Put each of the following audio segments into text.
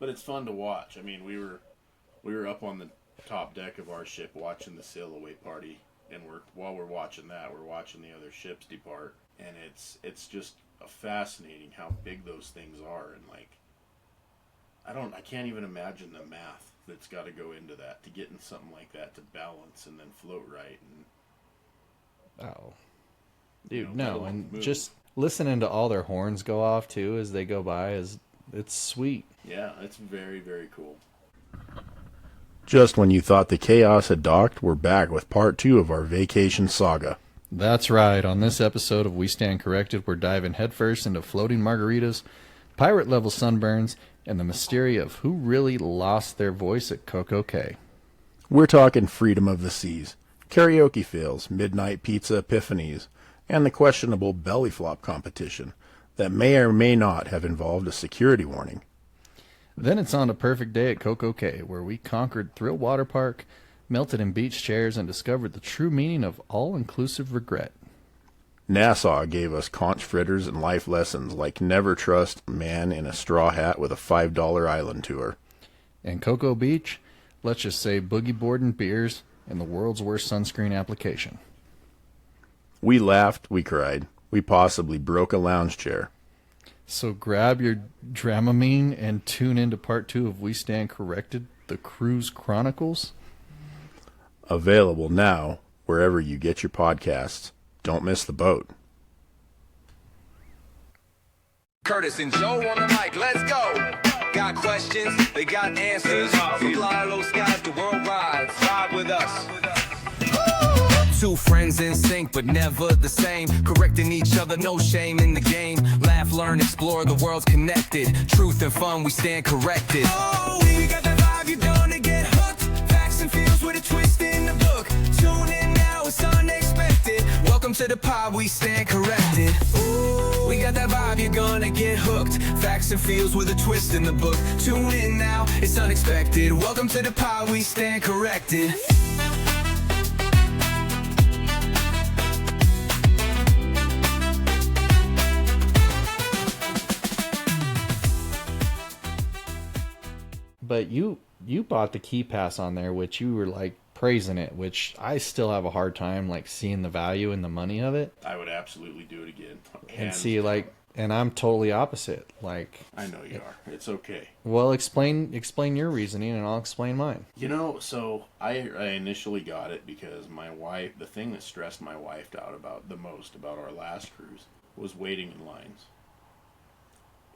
But it's fun to watch. I mean, we were up on the top deck of our ship watching the sail away party, and while we're watching that, we're watching the other ships depart, and it's just fascinating how big those things are, and like I can't even imagine the math that's got to go into that to getting something like that to balance and then float right. And Oh, dude, no, and move. just listening to all their horns go off too as they go by it's sweet. Yeah, it's very, very cool. Just when you thought the chaos had docked, we're back with part 2 of our vacation saga. That's right. On this episode of We Stand Corrected, we're diving headfirst into floating margaritas, pirate-level sunburns, and the mystery of who really lost their voice at Coco Cay. We're talking freedom of the seas, karaoke fails, midnight pizza epiphanies, and the questionable belly flop competition that may or may not have involved a security warning. Then it's on to Perfect Day at Coco Cay, where we conquered Thrill Water Park, melted in beach chairs, and discovered the true meaning of all-inclusive regret. Nassau gave us conch fritters and life lessons like never trust a man in a straw hat with a $5 island tour. And Cocoa Beach, let's just say boogie board and beers and the world's worst sunscreen application. We laughed, we cried, we possibly broke a lounge chair. So grab your Dramamine and tune into part 2 of We Stand Corrected, the Cruise Chronicles. Available now wherever you get your podcasts. Don't miss the boat. Kurtis and Joe on the mic, let's go. Got questions, they got answers. We fly low skies, the world rides. Ride with us. Two friends in sync, but never the same. Correcting each other, no shame in the game. Laugh, learn, explore, the world's connected. Truth and fun, we stand corrected. Oh, we got that vibe, you're gonna get hooked. Facts and feels with a twist in the book. Tune in now, it's unexpected. Welcome to the pod, we stand corrected. Ooh, we got that vibe, you're gonna get hooked. Facts and feels with a twist in the book. Tune in now, it's unexpected. Welcome to the pod, we stand corrected. But you bought the key pass on there, which you were like praising it, which I still have a hard time like seeing the value and the money of it. I would absolutely do it again. And see, like, and I'm totally opposite. Like, I know you are. It's okay. Well, explain your reasoning, and I'll explain mine. You know, so I initially got it because my wife, the thing that stressed my wife out about the most about our last cruise was waiting in lines.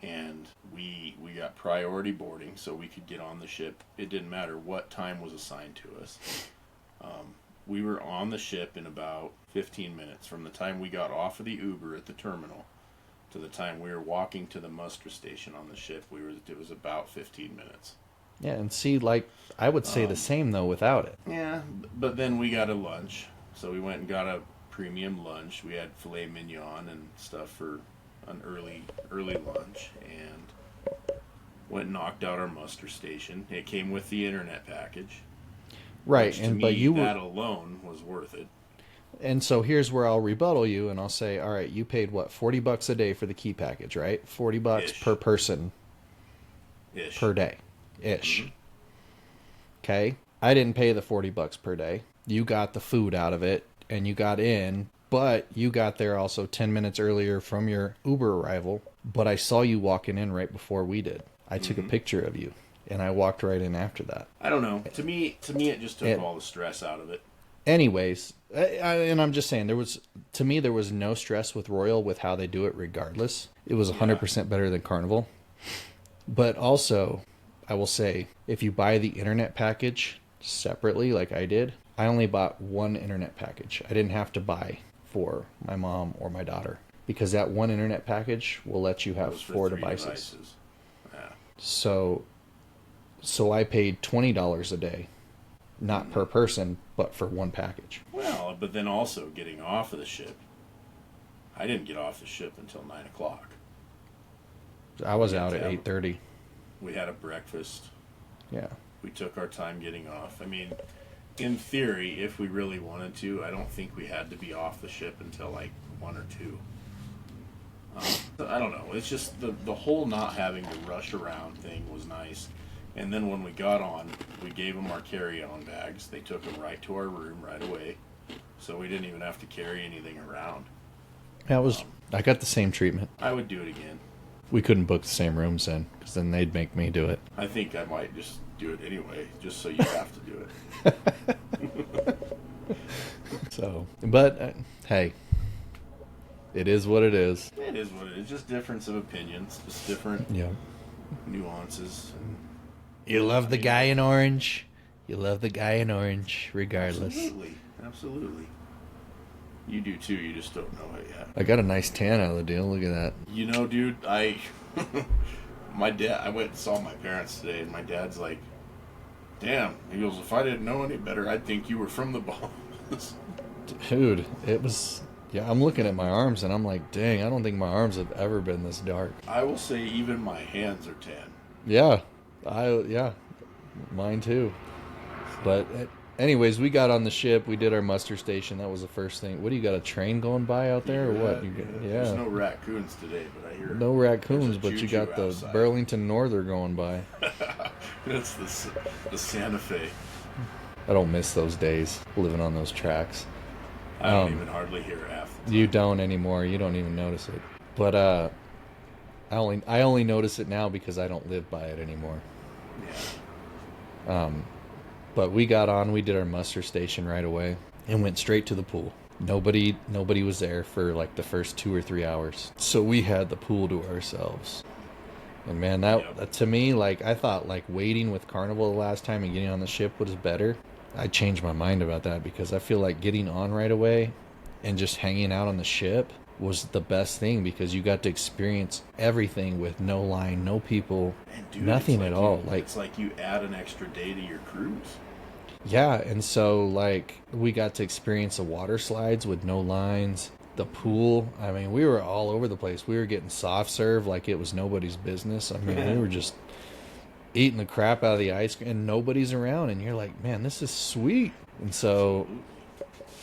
And we got priority boarding, so we could get on the ship. It didn't matter what time was assigned to us. We were on the ship in about 15 minutes from the time we got off of the Uber at the terminal to the time we were walking to the muster station on the ship. It was about 15 minutes. Yeah, and see, like, I would say the same though without it. Yeah, but then we got a lunch, so we went and got a premium lunch. We had filet mignon and stuff for an early lunch, and went and knocked out our muster station. It came with the internet package, right? Which, And to me, but that alone was worth it. And so here's where I'll rebuttal you, and I'll say, all right, you paid what, $40 a day for the key package, right? $40 Ish. per person, Ish. per day, ish. Mm-hmm. Okay, I didn't pay the $40 per day. You got the food out of it, and you got in. But you got there also 10 minutes earlier from your Uber arrival. But I saw you walking in right before we did. I took a picture of you, and I walked right in after that. I don't know. To me, it just took all the stress out of it. Anyways, and I'm just saying, there was no stress with Royal with how they do it regardless. It was 100% better than Carnival. But also, I will say, if you buy the internet package separately like I did, I only bought one internet package. I didn't have to buy for my mom or my daughter, because that one internet package will let you have 4 devices. Yeah. So I paid $20 a day, not per person, but for one package. Well, but then also getting off of the ship. I didn't get off the ship until 9 o'clock. I was out at 8:30. We had a breakfast. Yeah. We took our time getting off. I mean, in theory, if we really wanted to, I don't think we had to be off the ship until like 1 or 2. I don't know. It's just the whole not having to rush around thing was nice. And then when we got on, we gave them our carry-on bags. They took them right to our room right away, so we didn't even have to carry anything around. I got the same treatment. I would do it again. We couldn't book the same rooms in, because then they'd make me do it. I think I might just do it anyway, just so you have to do it. So, but hey, it is what it is. It is what it is. Just difference of opinions, just different nuances. And, You love the guy in orange. You love the guy in orange, regardless. Absolutely. You do too. You just don't know it yet. I got a nice tan out of the deal. Look at that. You know, dude, I went and saw my parents today, and my dad's like, "Damn," he goes, "if I didn't know any better, I'd think you were from the Bahamas." Dude, it was. Yeah, I'm looking at my arms, and I'm like, dang, I don't think my arms have ever been this dark. I will say, even my hands are tan. Yeah, mine too. But anyways, we got on the ship. We did our muster station. That was the first thing. What do you got? A train going by out there, or what? There's no raccoons today, but I hear no raccoons. But you got the outside. Burlington Norther going by. That's the Santa Fe. I don't miss those days living on those tracks. I don't even hardly hear half the time. You don't anymore. You don't even notice it. But I only notice it now because I don't live by it anymore. Yeah. But we got on, we did our muster station right away and went straight to the pool. Nobody was there for like the first 2 or 3 hours. So we had the pool to ourselves. And man, that to me, like, I thought like waiting with Carnival the last time and getting on the ship was better. I changed my mind about that because I feel like getting on right away and just hanging out on the ship was the best thing because you got to experience everything with no line, no people, And dude, nothing at all. It's like you add an extra day to your cruise. Yeah, and so like we got to experience the water slides with no lines, the pool. I mean, we were all over the place. We were getting soft serve like it was nobody's business. I mean, we were just eating the crap out of the ice cream and nobody's around, and you're like, man, this is sweet. And so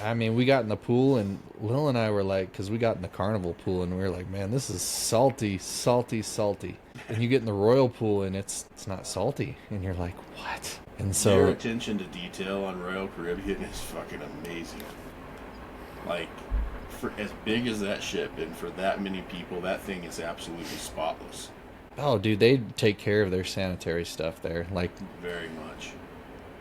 I mean, we got in the pool and Lil and I were like, because we got in the Carnival pool and we were like, man, this is salty, salty, salty. And you get in the Royal pool and it's not salty, and you're like, what? And so their attention to detail on Royal Caribbean is fucking amazing. Like, for as big as that ship and for that many people, that thing is absolutely spotless. oh, dude, they take care of their sanitary stuff there. Like, Very much.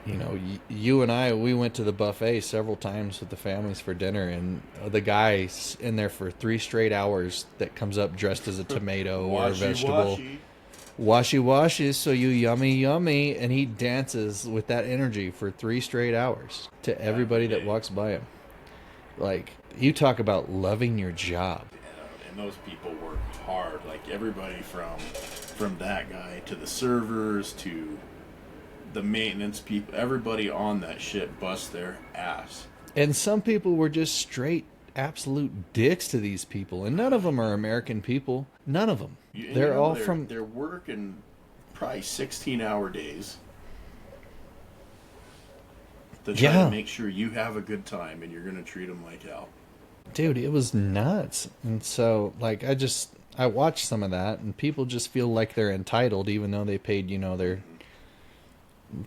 you know, you and I, we went to the buffet several times with the families for dinner, and the guy's in there for 3 straight hours that comes up dressed as a tomato or a vegetable. Washy, so you yummy, and he dances with that energy for 3 straight hours to everybody that walks by him. Like, you talk about loving your job. And those people work hard. Like, everybody from that guy to the servers to the maintenance people, everybody on that ship busts their ass. And some people were just straight absolute dicks to these people, and none of them are American people. None of them. They're all from... They're working probably 16-hour days to try to make sure you have a good time, and you're going to treat them like hell. Dude, it was nuts. And so, like, I watched some of that, and people just feel like they're entitled, even though they paid, you know,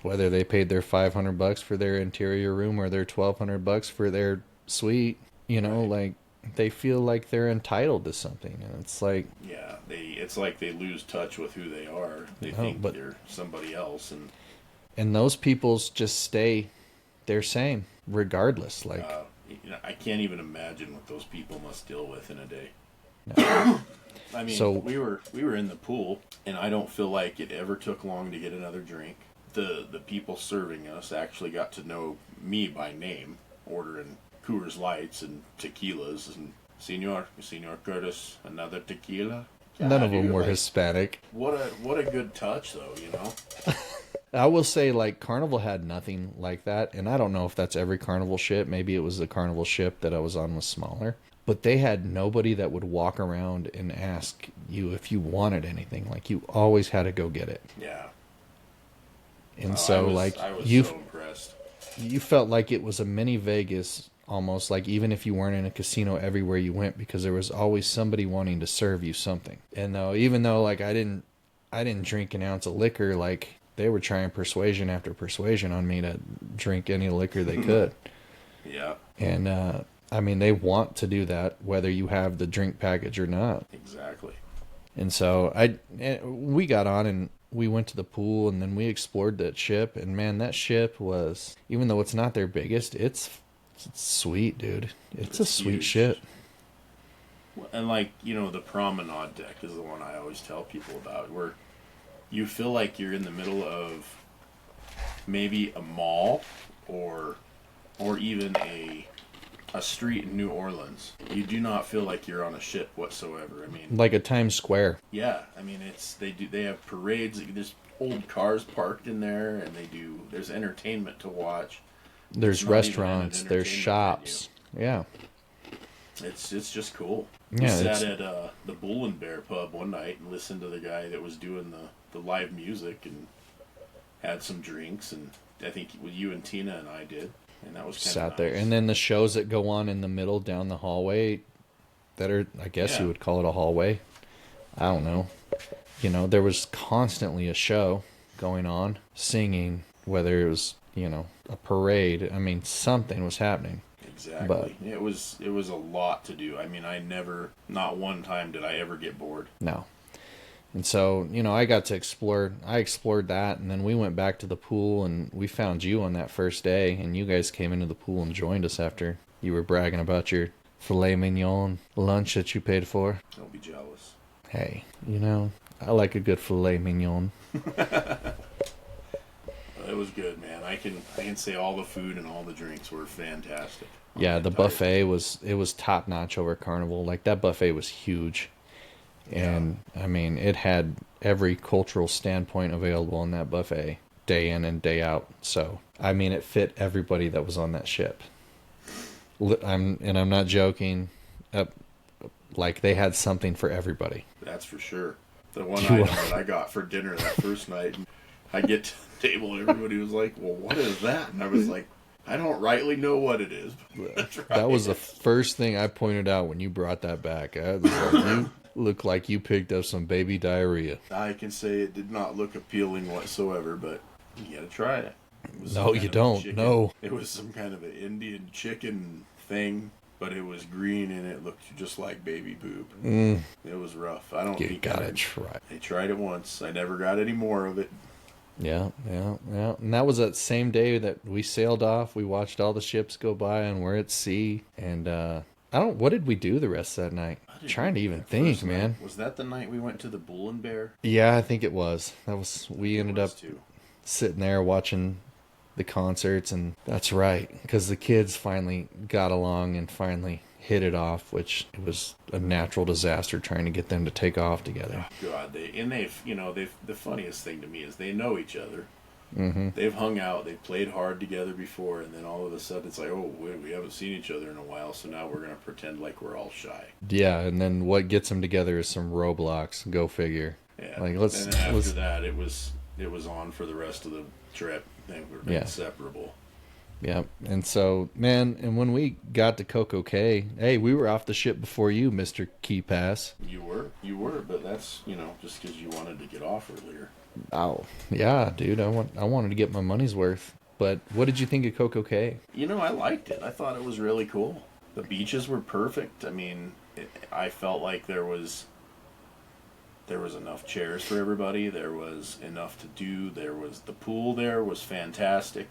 whether they paid their $500 for their interior room or their $1,200 for their suite, you know, like, they feel like they're entitled to something. And it's like... Yeah, it's like they lose touch with who they are. They think they're somebody else. And those people's just stay their same, regardless. Like... you know, I can't even imagine what those people must deal with in a day. No. I mean, we were in the pool, and I don't feel like it ever took long to get another drink. The people serving us actually got to know me by name, ordering Coors Lights and tequilas, and Senor Curtis, another tequila. None of them were like, Hispanic. What a good touch, though, you know. I will say, like, Carnival had nothing like that, and I don't know if that's every Carnival ship. Maybe it was the Carnival ship that I was on was smaller. But they had nobody that would walk around and ask you if you wanted anything. Like, you always had to go get it. Yeah. And so, I was so impressed. You felt like it was a mini Vegas almost like even if you weren't in a casino everywhere you went, because there was always somebody wanting to serve you something. And even though like I didn't drink an ounce of liquor, like they were trying persuasion after persuasion on me to drink any liquor they could. Yeah. And I mean, they want to do that whether you have the drink package or not. Exactly. And so we got on and we went to the pool, and then we explored that ship. And man, that ship was, even though it's not their biggest, it's sweet, dude. It's a sweet huge. ship. And like, the promenade deck is the one I always tell people about, where you feel like you're in the middle of maybe a mall or even a street in New Orleans. You do not feel like you're on a ship whatsoever. I mean, Like a Times Square. yeah, I mean, they have parades. There's old cars parked in there, and there's entertainment to watch. There's It's not even restaurants, an there's entertainment shops. Yeah. It's just cool. Yeah, We sat at the Bull and Bear pub one night and listened to the guy that was doing the live music, and had some drinks, and I think you and Tina and I did, and that was kind of Sat nice. there. And then the shows that go on in the middle down the hallway that are, I guess you would call it a hallway. I don't know. There was constantly a show going on, singing, whether it was, a parade. I mean, something was happening. Exactly. But it was a lot to do. I mean, not one time did I ever get bored. no. And so, I got to explore. I explored that, and then we went back to the pool, and we found you on that first day, and you guys came into the pool and joined us after you were bragging about your filet mignon lunch that you paid for. Don't be jealous. Hey, I like a good filet mignon. It was good, man. I can say all the food and all the drinks were fantastic. Yeah, the buffet was top notch over Carnival. Like, that buffet was huge. And I mean, it had every cultural standpoint available in that buffet, day in and day out. So, I mean, it fit everybody that was on that ship. I'm not joking. Like, they had something for everybody. That's for sure. The one item that I got for dinner that first night, I get to the table and everybody was like, "Well, what is that?" And I was like, "I don't rightly know what it is." But that's right. That was the first thing I pointed out when you brought that back. I was like, you look like you picked up some baby diarrhea. I can say it did not look appealing whatsoever, but you gotta try it. It was some No, kind you of don't. chicken. No. It was some kind of an Indian chicken thing, but it was green and it looked just like baby poop. It was rough. I don't You think gotta try. I tried it once. I never got any more of it. Yeah. And that was that same day that we sailed off. We watched all the ships go by and we're at sea. And what did we do the rest of that night? Trying to even think, First man. night, was that the night we went to the Bull and Bear? Yeah, I think it was. We ended up Too. sitting there watching the concerts, and that's right, because the kids finally got along and finally hit it off, which it was a natural disaster trying to get them to take off together. God, the funniest thing to me is they know each other. Mm-hmm. They've hung out, they've played hard together before, and then all of a sudden it's like, oh, we haven't seen each other in a while, so now we're going to pretend like we're all shy. Yeah, and then what gets them together is some Roblox. Go figure. Yeah. Like, and then after that, it was on for the rest of the trip. They were inseparable. Yeah, and so, man, and when we got to Coco Cay, hey, we were off the ship before you, Mr. Key Pass. You were, but that's, just because you wanted to get off earlier. Oh, yeah, dude, I wanted to get my money's worth. But what did you think of Coco Cay? I liked it. I thought it was really cool. The beaches were perfect. I mean, I felt like there was enough chairs for everybody. There was enough to do. The pool there was fantastic.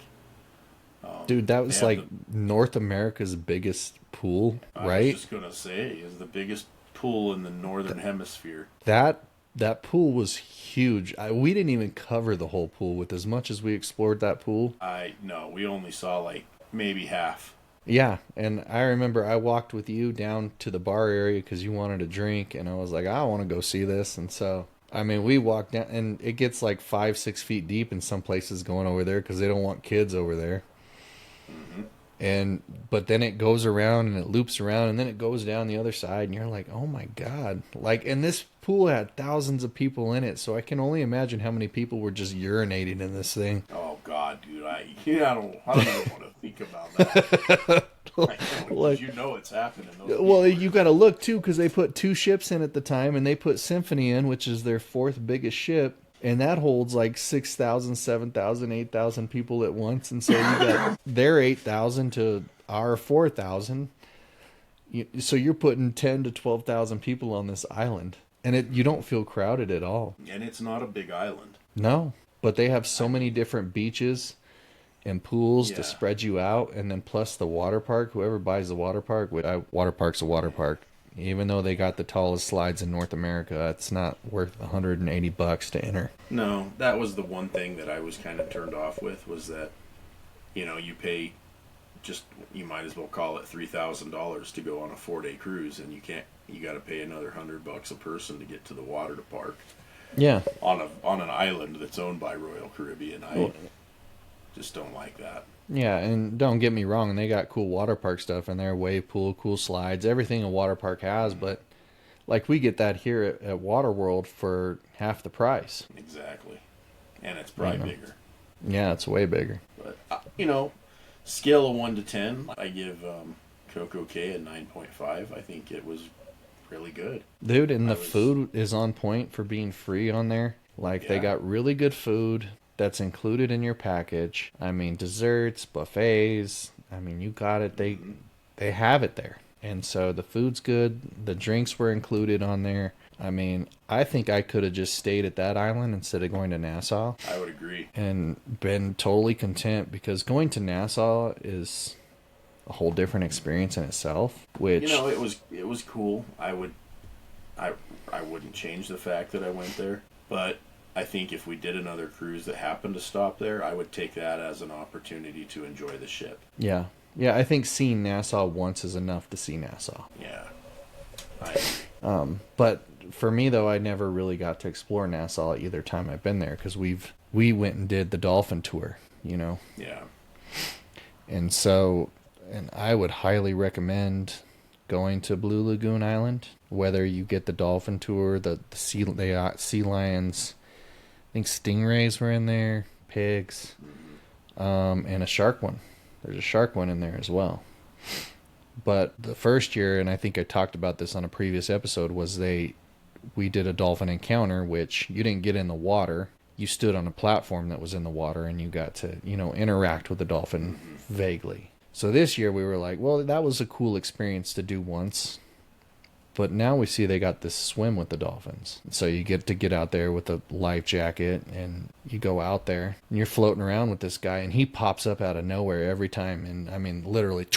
Dude, that was like North America's biggest pool, right? I was just going to say, is the biggest pool in the northern hemisphere. That pool was huge. We didn't even cover the whole pool with as much as we explored that pool. No, we only saw like maybe half. Yeah, and I remember I walked with you down to the bar area because you wanted a drink, and I was like, I want to go see this. And so, I mean, we walked down, and it gets like 5-6 feet deep in some places going over there because they don't want kids over there. But then it goes around and it loops around and then it goes down the other side and you're like, oh my God. Like, and this pool had thousands of people in it, so I can only imagine how many people were just urinating in this thing. Oh God, dude, I don't even want to think about that. Like, you know it's happening. well, you got to look too, because they put 2 ships in at the time, and they put Symphony in, which is their 4th biggest ship, and that holds like 6,000, 7,000, 8,000 people at once. And so you got their 8,000 to our 4,000. So you're putting 10 to 12,000 people on this island, and you don't feel crowded at all. And it's not a big island. No, but they have so many different beaches and pools to spread you out, and then plus the water park. Whoever buys the water park, water park's a water park. Even though they got the tallest slides in North America, it's not worth $180 to enter. No, that was the one thing that I was kind of turned off with, was that, you pay you might as well call it $3,000 to go on a 4-day cruise, and you got to pay another $100 a person to get to the water to park. Yeah. On an island that's owned by Royal Caribbean. I just don't like that. Yeah, and don't get me wrong, they got cool water park stuff in there, wave pool, cool slides, everything a water park has, but like we get that here at Waterworld for half the price. Exactly. And it's probably bigger. Yeah, it's way bigger. But, scale of 1 to 10, I give Coco Cay a 9.5. I think it was really good. Dude, and the food is on point for being free on there. Like, they got really good food that's included in your package. I mean, desserts, buffets. I mean, you got it. They have it there. And so the food's good. The drinks were included on there. I mean, I think I could have just stayed at that island instead of going to Nassau. I would agree. And been totally content, because going to Nassau is a whole different experience in itself. Which it was cool. I wouldn't change the fact that I went there, but I think if we did another cruise that happened to stop there, I would take that as an opportunity to enjoy the ship. Yeah. Yeah, I think seeing Nassau once is enough to see Nassau. Yeah. I agree. But for me, though, I never really got to explore Nassau either time I've been there, because we went and did the dolphin tour, Yeah. And so, and I would highly recommend going to Blue Lagoon Island, whether you get the dolphin tour, the sea lions, I think stingrays were in there, pigs, and a shark one. There's a shark one in there as well. But the first year, and I think I talked about this on a previous episode, was we did a dolphin encounter, which you didn't get in the water. You stood on a platform that was in the water, and you got to, interact with the dolphin vaguely. So this year we were like, well, that was a cool experience to do once. But now we see they got this swim with the dolphins. So you get out there with a life jacket, and you go out there, and you're floating around with this guy, and he pops up out of nowhere every time. And I mean, literally,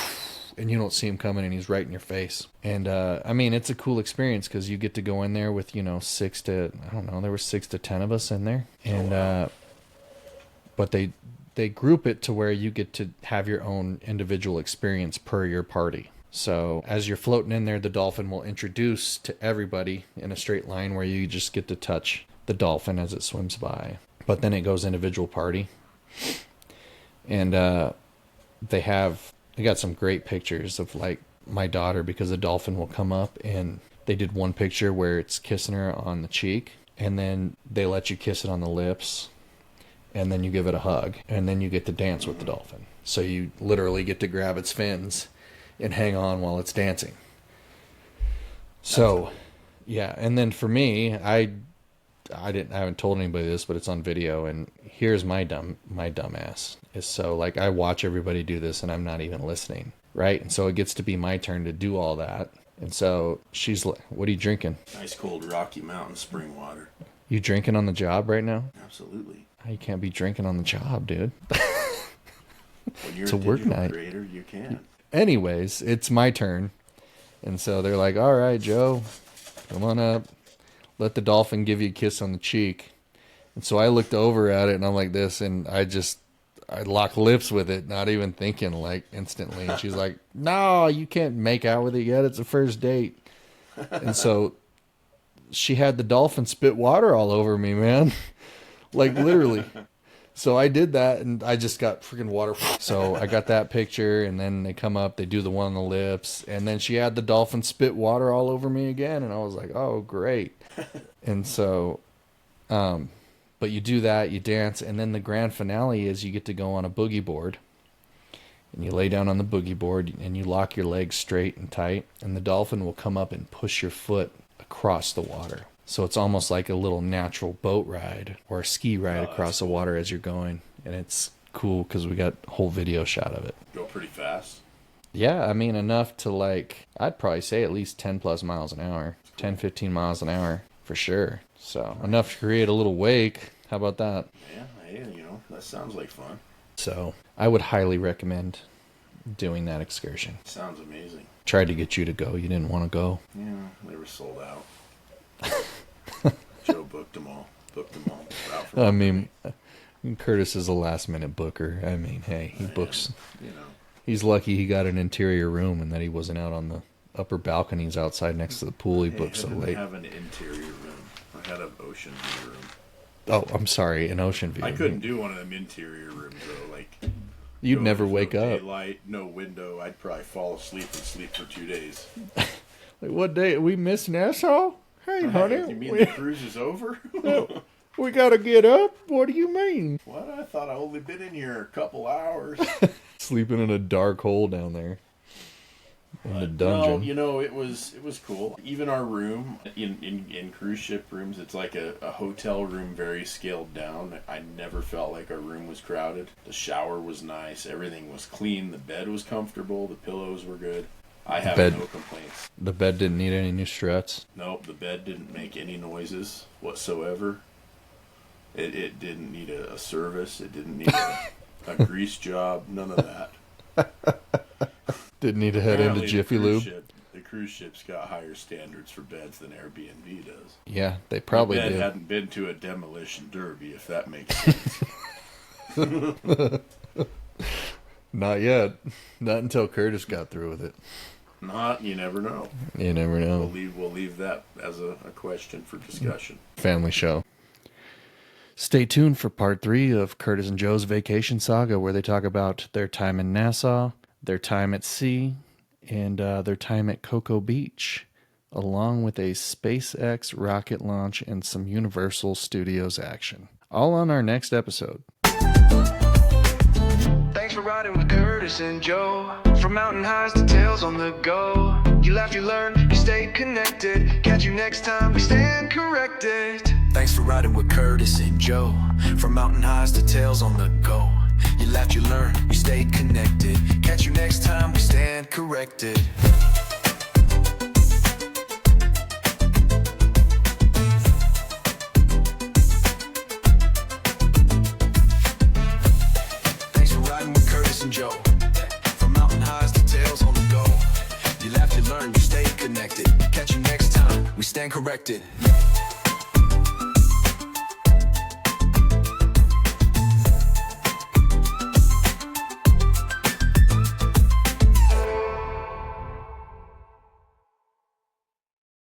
and you don't see him coming, and he's right in your face. And I mean, it's a cool experience, because you get to go in there with, 6 to 10 of us in there. And but they group it to where you get to have your own individual experience per your party. So as you're floating in there, the dolphin will introduce to everybody in a straight line, where you just get to touch the dolphin as it swims by. But then it goes individual party. And they got some great pictures of, like, my daughter, because the dolphin will come up, and they did one picture where it's kissing her on the cheek, and then they let you kiss it on the lips, and then you give it a hug, and then you get to dance with the dolphin. So you literally get to grab its fins and hang on while it's dancing. So, yeah. And then for me, I haven't told anybody this, but it's on video, and here's my dumbass is, so, like, I watch everybody do this, and I'm not even listening, right? And so it gets to be my turn to do all that. And so she's like, "What are you drinking?" Nice cold Rocky Mountain spring water. You drinking on the job right now? Absolutely. You can't be drinking on the job, dude. When you're it's a work night. Creator, you can. Anyways, it's my turn. And so they're like, "All right, Joe, come on up. Let the dolphin give you a kiss on the cheek." And so I looked over at it, and I'm like this, and I lock lips with it, not even thinking, like, instantly. And she's like, "No, you can't make out with it yet. It's a first date." And so she had the dolphin spit water all over me, man. Like, literally. So I did that, and I just got freaking water. So I got that picture, and then they come up, they do the one on the lips, and then she had the dolphin spit water all over me again, and I was like, oh, great. And so, but you do that, you dance, and then the grand finale is you get to go on a boogie board, and you lay down on the boogie board and you lock your legs straight and tight, and the dolphin will come up and push your foot across the water. So it's almost like a little natural boat ride or a ski ride across the water as you're going. And it's cool because we got a whole video shot of it. Go pretty fast. Yeah, I mean, enough to like, I'd probably say at least 10 plus miles an hour, 10, 15 miles an hour for sure. So enough to create a little wake. How about that? Yeah, hey, you know, that sounds like fun. So I would highly recommend doing that excursion. Sounds amazing. Tried to get you to go. You didn't want to go. Yeah, they were sold out. Joe booked them all. Out for I mean, Kurtis is a last minute booker. I mean, hey, he books. You know. He's lucky he got an interior room and that he wasn't out on the upper balconies outside next to the pool. He booked so late. I didn't have an interior room. I had an ocean view room. Oh, I'm sorry, an ocean view. I couldn't do one of them interior rooms though. Like you'd never wake up. Daylight, no window. I'd probably fall asleep and sleep for 2 days. Like, what day? We missed Nassau? Hey, honey. You mean the cruise is over? We gotta get up? What do you mean? What? I thought I only been in here a couple hours. Sleeping in a dark hole down there. In the dungeon. No, you know, it was cool. Even our room, in cruise ship rooms, it's like a hotel room very scaled down. I never felt like our room was crowded. The shower was nice. Everything was clean. The bed was comfortable. The pillows were good. I have no complaints. The bed didn't need any new struts? Nope, the bed didn't make any noises whatsoever. It didn't need a service. It didn't need a grease job. None of that. Didn't need to head into Jiffy Lube? The cruise ship's got higher standards for beds than Airbnb does. Yeah, they probably My bed did. hadn't been to a demolition derby, if that makes sense. Not yet. Not until Kurtis got through with it. You never know. You never know. We'll leave that as a question for discussion. Family show. Stay tuned for part 3 of Kurtis and Joe's vacation saga, where they talk about their time in Nassau, their time at sea, and their time at Cocoa Beach, along with a SpaceX rocket launch and some Universal Studios action. All on our next episode. Thanks for riding with Kurtis and Joe. From mountain highs to tails on the go. You laughed, you learned, you stayed connected. Catch you next time, we stand corrected. Thanks for riding with Kurtis and Joe. From mountain highs to tails on the go. You laughed, you learned, you stayed connected. Catch you next time, we stand corrected. Thanks for riding with Kurtis and Joe. From mountain highs to tails on the go. You laughed, you learned, you stayed connected. Catch you next time, we stand corrected.